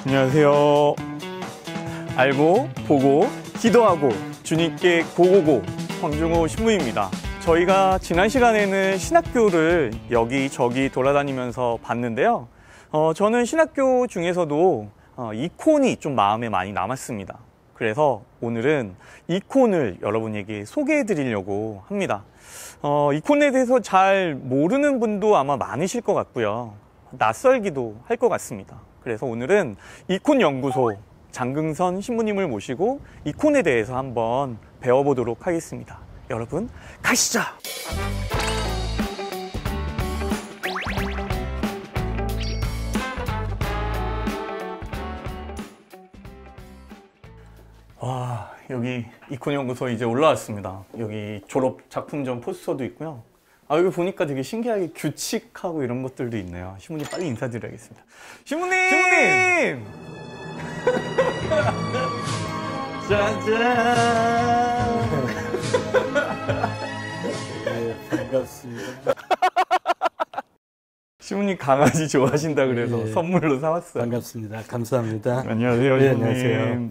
안녕하세요. 알고, 보고, 기도하고, 주님께 고고고, 황중호 신부입니다. 저희가 지난 시간에는 신학교를 여기저기 돌아다니면서 봤는데요. 저는 신학교 중에서도 이콘이 좀 마음에 많이 남았습니다. 그래서 오늘은 이콘을 여러분에게 소개해 드리려고 합니다. 이콘에 대해서 잘 모르는 분도 아마 많으실 것 같고요. 낯설기도 할 것 같습니다. 그래서 오늘은 이콘 연구소 장긍선 신부님을 모시고 이콘에 대해서 한번 배워보도록 하겠습니다. 여러분, 가시죠! 와, 여기 이콘 연구소 이제 올라왔습니다. 여기 졸업 작품전 포스터도 있고요. 여기 보니까 되게 신기하게 규칙하고 이런 것들도 있네요. 신부님 빨리 인사드려야겠습니다. 신부님! 신부님! 짜잔! 네, 반갑습니다. 신부님 강아지 좋아하신다 그래서 네, 선물로 사왔어요. 반갑습니다. 감사합니다. 안녕하세요, 네, 신부님. 안녕하세요.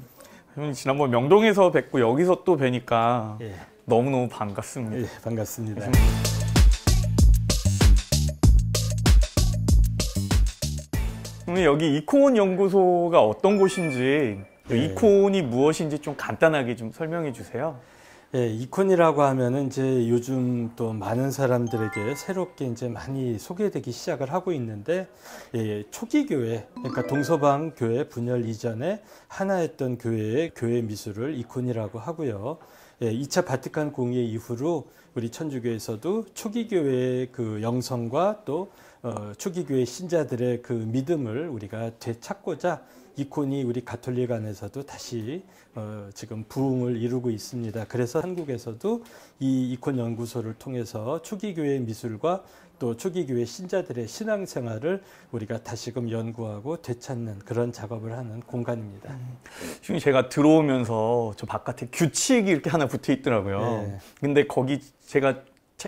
신부님 지난번 명동에서 뵙고 여기서 또 뵈니까 예. 너무너무 반갑습니다. 예, 반갑습니다. 그러면 여기 이콘 연구소가 어떤 곳인지, 네. 이콘이 무엇인지 좀 간단하게 좀 설명해 주세요. 예, 이콘이라고 하면은 이제 요즘 또 많은 사람들에게 새롭게 이제 많이 소개되기 시작을 하고 있는데, 예, 초기 교회, 그러니까 동서방 교회 분열 이전에 하나였던 교회의 교회 미술을 이콘이라고 하고요. 예, 2차 바티칸 공의 이후로 우리 천주교에서도 초기 교회의 그 영성과 또 초기 교회 신자들의 그 믿음을 우리가 되찾고자 이콘이 우리 가톨릭 안에서도 다시 지금 부흥을 이루고 있습니다. 그래서 한국에서도 이 이콘 연구소를 통해서 초기 교회 미술과 또 초기 교회 신자들의 신앙생활을 우리가 다시금 연구하고 되찾는 그런 작업을 하는 공간입니다. 지금 제가 들어오면서 저 바깥에 규칙이 이렇게 하나 붙어 있더라고요. 네. 근데 거기 제가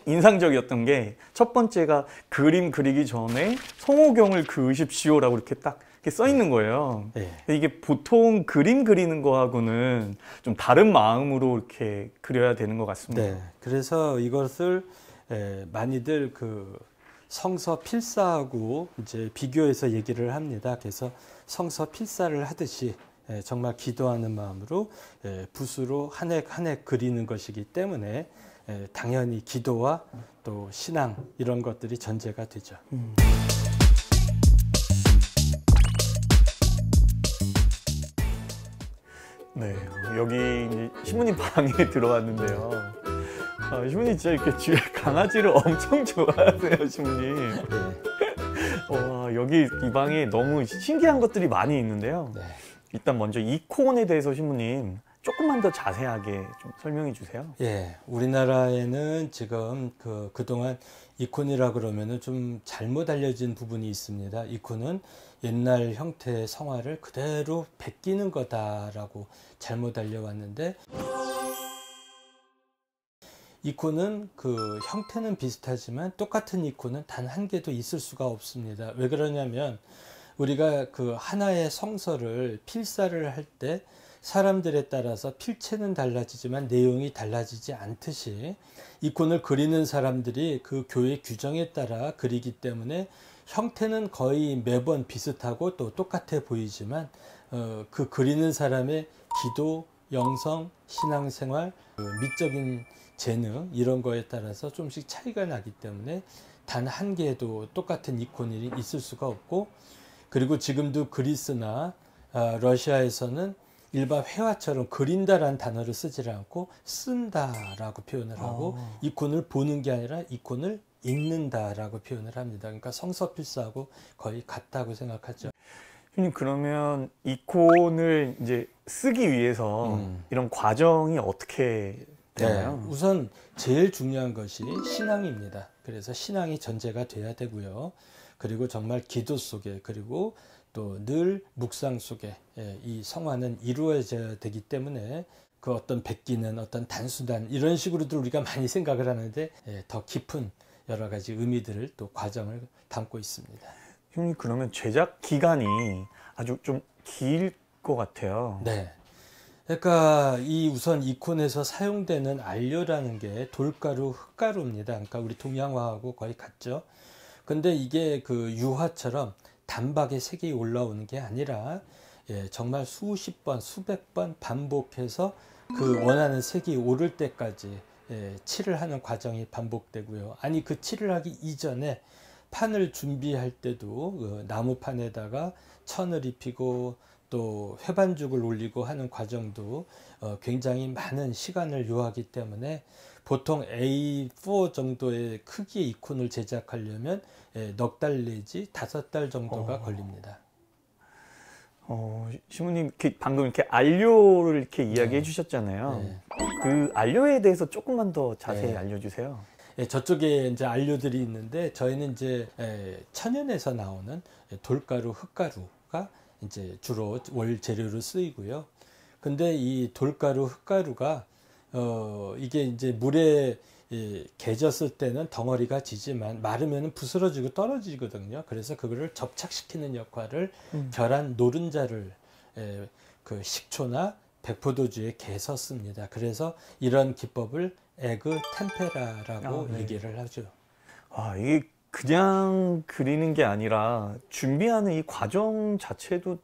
인상적이었던 게 첫 번째가 그림 그리기 전에 성호경을 그으십시오라고 이렇게 딱 이렇게 써 있는 거예요. 네. 이게 보통 그림 그리는 거하고는 좀 다른 마음으로 이렇게 그려야 되는 것 같습니다. 네. 그래서 이것을 많이들 그 성서 필사하고 이제 비교해서 얘기를 합니다. 그래서 성서 필사를 하듯이 정말 기도하는 마음으로 붓으로 한 획 한 획 그리는 것이기 때문에 당연히 기도와 또 신앙 이런 것들이 전제가 되죠. 네, 여기 이제 신부님 방에 들어왔는데요. 신부님 진짜 이렇게 주위에 강아지를 엄청 좋아하세요, 신부님. 네. 여기 이 방에 너무 신기한 것들이 많이 있는데요. 네. 일단 먼저 이콘에 대해서 신부님 조금만 더 자세하게 좀 설명해 주세요. 예, 우리나라에는 지금 그동안 이콘이라 그러면은 좀 잘못 알려진 부분이 있습니다. 이콘은 옛날 형태의 성화를 그대로 베끼는 거다라고 잘못 알려왔는데, 이콘은 그 형태는 비슷하지만 똑같은 이콘은 단 한 개도 있을 수가 없습니다. 왜 그러냐면 우리가 그 하나의 성서를 필사를 할 때 사람들에 따라서 필체는 달라지지만 내용이 달라지지 않듯이 이콘을 그리는 사람들이 그 교회 규정에 따라 그리기 때문에 형태는 거의 매번 비슷하고 또 똑같아 보이지만 그 그리는 사람의 기도, 영성, 신앙생활, 미적인 재능 이런 거에 따라서 좀씩 차이가 나기 때문에 단 한 개도 똑같은 이콘이 있을 수가 없고, 그리고 지금도 그리스나 러시아에서는 일반 회화처럼 그린다라는 단어를 쓰지 않고 쓴다라고 표현을 하고 이콘을 보는 게 아니라 이콘을 읽는다라고 표현을 합니다. 그러니까 성서필사하고 거의 같다고 생각하죠. 형님, 그러면 이콘을 이제 쓰기 위해서 이런 과정이 어떻게 되나요? 네, 우선 제일 중요한 것이 신앙입니다. 그래서 신앙이 전제가 돼야 되고요. 그리고 정말 기도 속에, 그리고 또 늘 묵상 속에 이 성화는 이루어져야 되기 때문에 그 어떤 베끼는 어떤 단수단 이런 식으로도 우리가 많이 생각을 하는데 더 깊은 여러 가지 의미들을 또 과정을 담고 있습니다. 형님, 그러면 제작 기간이 아주 좀 길 것 같아요. 네. 그러니까 이 우선 이콘에서 사용되는 안료라는 게 돌가루, 흙가루입니다. 그러니까 우리 동양화하고 거의 같죠. 근데 이게 그 유화처럼 단박에 색이 올라오는 게 아니라 정말 수십 번, 수백 번 반복해서 그 원하는 색이 오를 때까지 칠을 하는 과정이 반복되고요. 아니 그 칠을 하기 이전에 판을 준비할 때도 그 나무판에다가 천을 입히고 또 회반죽을 올리고 하는 과정도 굉장히 많은 시간을 요하기 때문에 보통 A4 정도의 크기의 이콘을 제작하려면 넉 달 내지 5달 정도가 걸립니다. 신부님 방금 이렇게 안료를 이렇게 이야기해 주셨잖아요. 네. 그 안료에 대해서 조금만 더 자세히 네. 알려주세요. 저쪽에 이제 안료들이 있는데 저희는 이제 천연에서 나오는 돌가루, 흙가루가 이제 주로 원재료로 쓰이고요. 근데 이 돌가루, 흙가루가 이게 이제 물에 개졌을 때는 덩어리가 지지만 마르면 부스러지고 떨어지거든요. 그래서 그거를 접착시키는 역할을 계란 노른자를 그 식초나 백포도주에 개서 씁니다. 그래서 이런 기법을 에그 템페라라고 네. 얘기를 하죠. 이게 그냥 그리는 게 아니라 준비하는 이 과정 자체도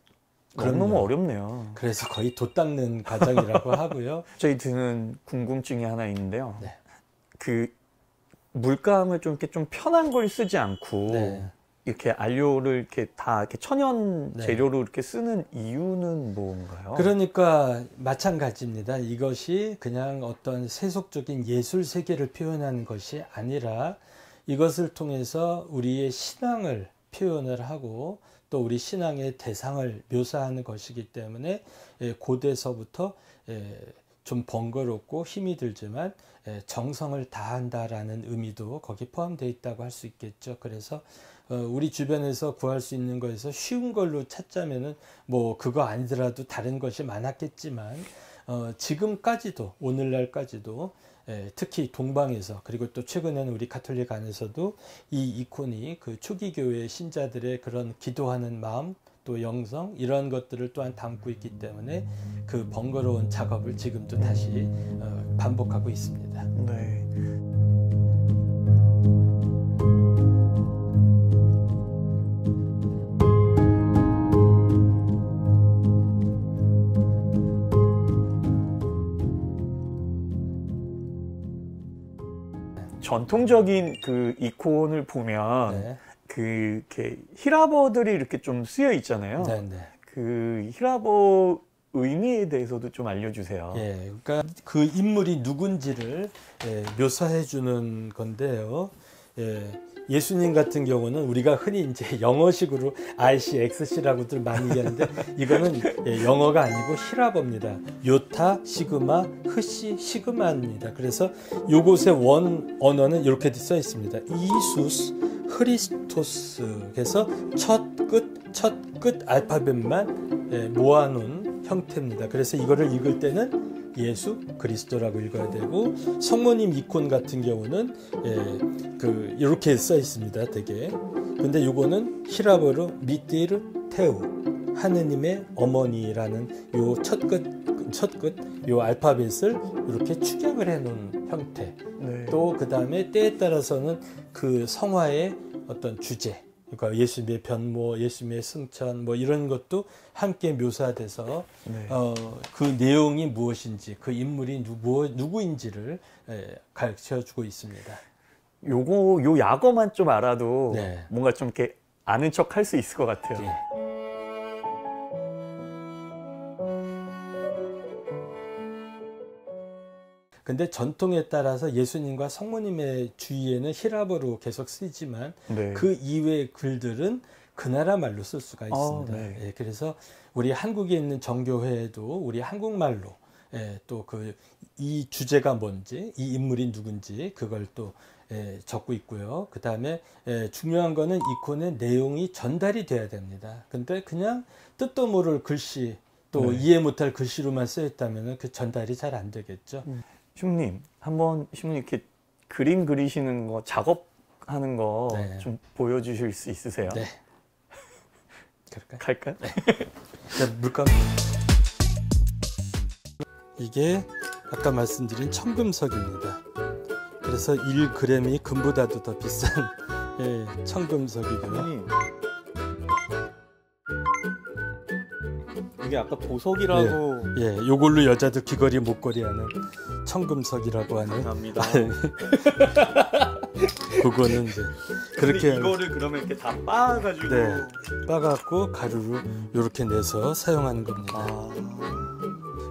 너무너무 그럼요. 어렵네요. 그래서 거의 돛 닦는 과정이라고 하고요. 저희 드는 궁금증이 하나 있는데요. 네. 그 물감을 좀 이렇게 좀 편한 걸 쓰지 않고 네. 이렇게 안료를 이렇게 다 이렇게 천연 네. 재료로 이렇게 쓰는 이유는 뭔가요? 그러니까 마찬가지입니다. 이것이 그냥 어떤 세속적인 예술 세계를 표현하는 것이 아니라 이것을 통해서 우리의 신앙을 표현을 하고 또 우리 신앙의 대상을 묘사하는 것이기 때문에 고대서부터 좀 번거롭고 힘이 들지만 정성을 다한다라는 의미도 거기 포함되어 있다고 할 수 있겠죠. 그래서 우리 주변에서 구할 수 있는 것에서 쉬운 걸로 찾자면은 뭐 그거 아니더라도 다른 것이 많았겠지만 지금까지도 오늘날까지도 특히 동방에서 그리고 또 최근에는 우리 가톨릭 안에서도 이 이콘이 그 초기 교회 신자들의 그런 기도하는 마음 또 영성 이런 것들을 또한 담고 있기 때문에 그 번거로운 작업을 지금도 다시 반복하고 있습니다. 네. 전통적인 그 이콘을 보면 네. 그 이렇게 히라버들이 이렇게 좀 쓰여 있잖아요. 네, 네. 그 히라버 의미에 대해서도 좀 알려주세요. 예, 그러니까 그 인물이 누군지를 묘사해 주는 건데요. 예수님 같은 경우는 우리가 흔히 이제 영어식으로 RC, XC라고들 많이 얘기하는데 이거는 영어가 아니고 히라버입니다. 요타, 시그마, 흐시, 시그마입니다. 그래서 요곳의 원 언어는 이렇게 써 있습니다. 이수스, 흐리스토스. 그래서 첫 끝 알파벳만 모아놓은 형태입니다. 그래서 이거를 읽을 때는 예수 그리스도라고 읽어야 되고 성모님 이콘 같은 경우는 이렇게 써 있습니다. 되게. 근데 요거는 히라버로 미띠르 테우 하느님의 어머니라는 요 첫 끝 요 알파벳을 이렇게 축약을 해 놓은 형태. 네. 또 그다음에 때에 따라서는 그 성화의 어떤 주제 그러니까 예수님의 변모, 예수님의 승천 뭐 이런 것도 함께 묘사돼서 네. 그 내용이 무엇인지 그 인물이 누구인지를 가르쳐주고 있습니다. 요 약어만 좀 알아도 네. 뭔가 좀 이렇게 아는 척 할 수 있을 것 같아요. 네. 근데 전통에 따라서 예수님과 성모님의 주위에는 히라버로 계속 쓰이지만 네. 그 이외의 글들은 그 나라 말로 쓸 수가 있습니다. 네. 예, 그래서 우리 한국에 있는 정교회에도 우리 한국말로 또 이 주제가 뭔지 이 인물이 누군지 그걸 또 적고 있고요. 그 다음에 중요한 거는 이콘의 내용이 전달이 돼야 됩니다. 근데 그냥 뜻도 모를 글씨 또 네. 이해 못할 글씨로만 쓰였다면 그 전달이 잘 안 되겠죠. 신부님, 한번 신부님 이렇게 그림 그리시는 거, 작업하는 거 좀 네. 보여주실 수 있으세요? 네. 그럴까요? 갈까요? 물감. 이게 아까 말씀드린 청금석입니다. 그래서 1g이 금보다도 더 비싼 예, 청금석이고요. 아니, 이게 아까 보석이라고. 예, 요걸로 여자들 귀걸이 목걸이 하는 청금석이라고 하는. 감사합니다. 그거는 이제 그렇게 그렇게 이거를 그러면 이렇게 다 빻아가지고. 네, 빠갖고 가루로 이렇게 내서 사용하는 겁니다. 아,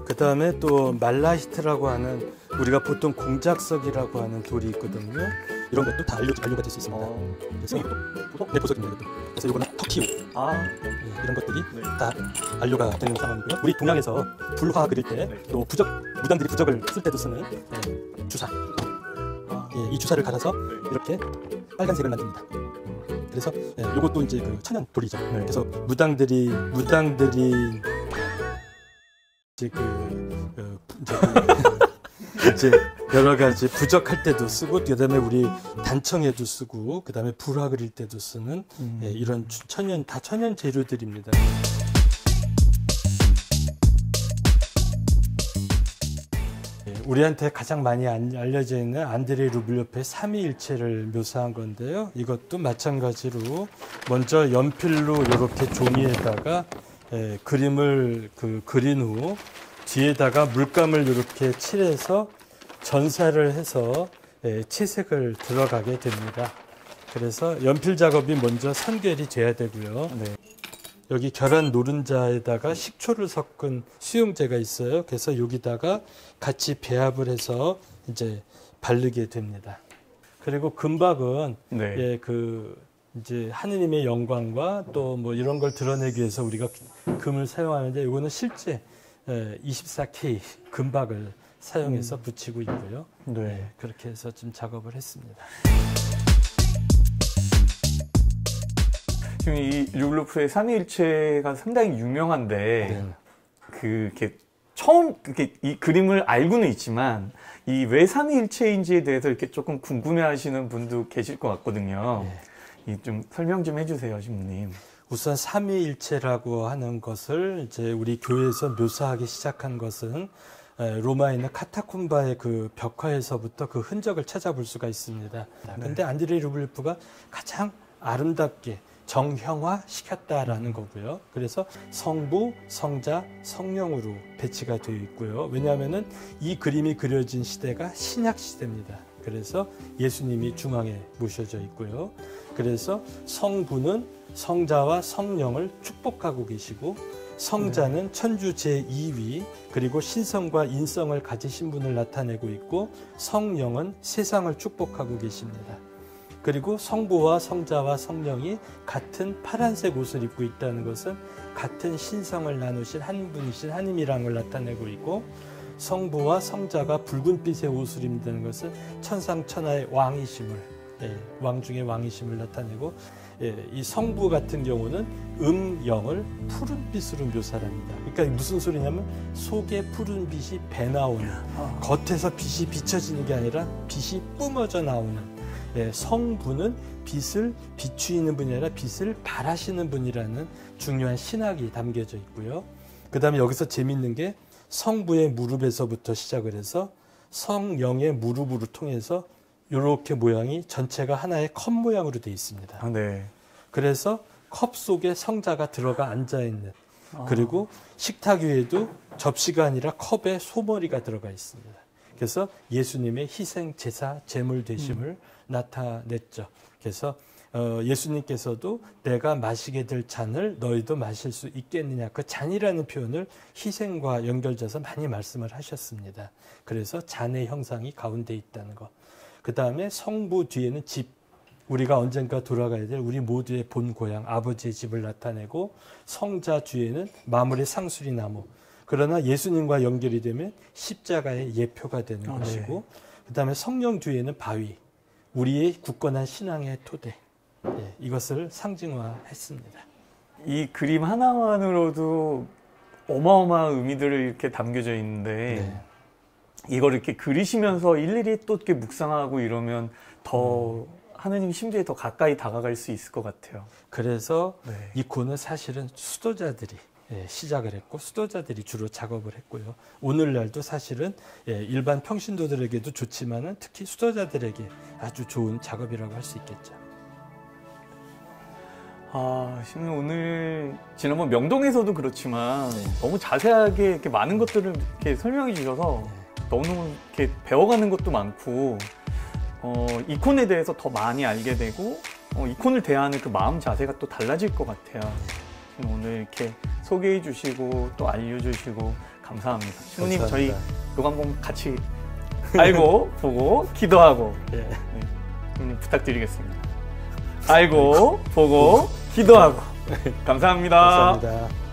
그 다음에 또 말라히트라고 하는 우리가 보통 공작석이라고 하는 돌이 있거든요. 이런 것도 다 안료가 될 수 있습니다. 그래서 보석? 네, 보석입니다. 그래서 이거는 터키우 아, 예, 이런 것들이 네. 다 안료가 되는 상황이고요. 우리 동양에서 불화 그릴 때 네. 또 무당들이 부적을 쓸 때도 쓰는 예, 주사. 아, 예, 이 주사를 갈아서 네. 이렇게 빨간색을 만듭니다. 그래서 예, 이것도 이제 그 천연 돌이죠. 네. 그래서 무당들이 이제 이제 여러 가지 부적할 때도 쓰고, 그다음에 우리 단청에도 쓰고, 그다음에 불화 그릴 때도 쓰는 예, 이런 천연 재료들입니다. 예, 우리한테 가장 많이 알려져 있는 안드레이 루블리오프의 삼위일체를 묘사한 건데요. 이것도 마찬가지로 먼저 연필로 이렇게 종이에다가 그림을 그린 후 뒤에다가 물감을 이렇게 칠해서 전사를 해서 채색을 들어가게 됩니다. 그래서 연필 작업이 먼저 선결이 돼야 되고요. 네. 여기 결한 노른자에다가 식초를 섞은 수용제가 있어요. 그래서 여기다가 같이 배합을 해서 이제 바르게 됩니다. 그리고 금박은 네. 예, 이제 하느님의 영광과 또 뭐 이런 걸 드러내기 위해서 우리가 금을 사용하는데, 이거는 실제 24K 금박을 사용해서 붙이고 있고요. 네. 그렇게 해서 좀 작업을 했습니다. 지금 이 루블리오프의 삼위일체가 상당히 유명한데, 네. 이렇게 처음 이 그림을 알고는 있지만 이 왜 삼위일체인지에 대해서 이렇게 조금 궁금해하시는 분도 계실 것 같거든요. 네. 이 좀 설명 좀 해주세요, 신부님. 우선 삼위일체라고 하는 것을 이제 우리 교회에서 묘사하기 시작한 것은 로마에 있는 카타콤바의 그 벽화에서부터 그 흔적을 찾아볼 수가 있습니다. 근데 안드레이 루블리오프가 가장 아름답게 정형화 시켰다라는 거고요. 그래서 성부, 성자, 성령으로 배치가 되어 있고요. 왜냐하면은 이 그림이 그려진 시대가 신약 시대입니다. 그래서 예수님이 중앙에 모셔져 있고요. 그래서 성부는 성자와 성령을 축복하고 계시고, 성자는 천주 제2위 그리고 신성과 인성을 가지신 분을 나타내고 있고, 성령은 세상을 축복하고 계십니다. 그리고 성부와 성자와 성령이 같은 파란색 옷을 입고 있다는 것은 같은 신성을 나누신 한 분이신 하나님이라는 걸 나타내고 있고, 성부와 성자가 붉은빛의 옷을 입는다는 것은 천상천하의 왕이심을, 왕 중의 왕이심을 나타내고, 이 성부 같은 경우는 영을 푸른빛으로 묘사합니다. 그러니까 무슨 소리냐면 속에 푸른빛이 배 나오는, 겉에서 빛이 비춰지는 게 아니라 빛이 뿜어져 나오는, 성부는 빛을 비추이는 분이 아니라 빛을 발하시는 분이라는 중요한 신학이 담겨져 있고요. 그 다음에 여기서 재밌는 게 성부의 무릎에서부터 시작을 해서 성령의 무릎으로 통해서 이렇게 모양이 전체가 하나의 컵 모양으로 되어 있습니다. 아, 네. 그래서 컵 속에 성자가 들어가 앉아있는, 그리고 식탁 위에도 접시가 아니라 컵에 소머리가 들어가 있습니다. 그래서 예수님의 희생, 제사, 제물 되심을 나타냈죠. 그래서 예수님께서도 내가 마시게 될 잔을 너희도 마실 수 있겠느냐, 그 잔이라는 표현을 희생과 연결져서 많이 말씀을 하셨습니다. 그래서 잔의 형상이 가운데 있다는 것. 그 다음에 성부 뒤에는 집, 우리가 언젠가 돌아가야 될 우리 모두의 본 고향 아버지의 집을 나타내고, 성자 뒤에는 마물의 상수리 나무, 그러나 예수님과 연결이 되면 십자가의 예표가 되는 것이고, 그 다음에 성령 뒤에는 바위, 우리의 굳건한 신앙의 토대, 이것을 상징화했습니다. 이 그림 하나만으로도 어마어마한 의미들을 이렇게 담겨져 있는데, 이걸 이렇게 그리시면서 일일이 또 이렇게 묵상하고 이러면 더 하느님 심지에 더 가까이 다가갈 수 있을 것 같아요. 그래서 이코는 사실은 수도자들이 시작을 했고 수도자들이 주로 작업을 했고요. 오늘날도 사실은 일반 평신도들에게도 좋지만은 특히 수도자들에게 아주 좋은 작업이라고 할 수 있겠죠. 신부님 오늘 지난번 명동에서도 그렇지만 너무 자세하게 이렇게 많은 것들을 이렇게 설명해 주셔서 너무너무 이렇게 배워가는 것도 많고 이콘에 대해서 더 많이 알게 되고 이콘을 대하는 그 마음 자세가 또 달라질 것 같아요. 오늘 이렇게 소개해 주시고 또 알려주시고 감사합니다. 신부님 저희 이거 한번 같이 알고 보고 기도하고 신부님 부탁드리겠습니다. 알고 보고 기도하고 감사합니다. 감사합니다.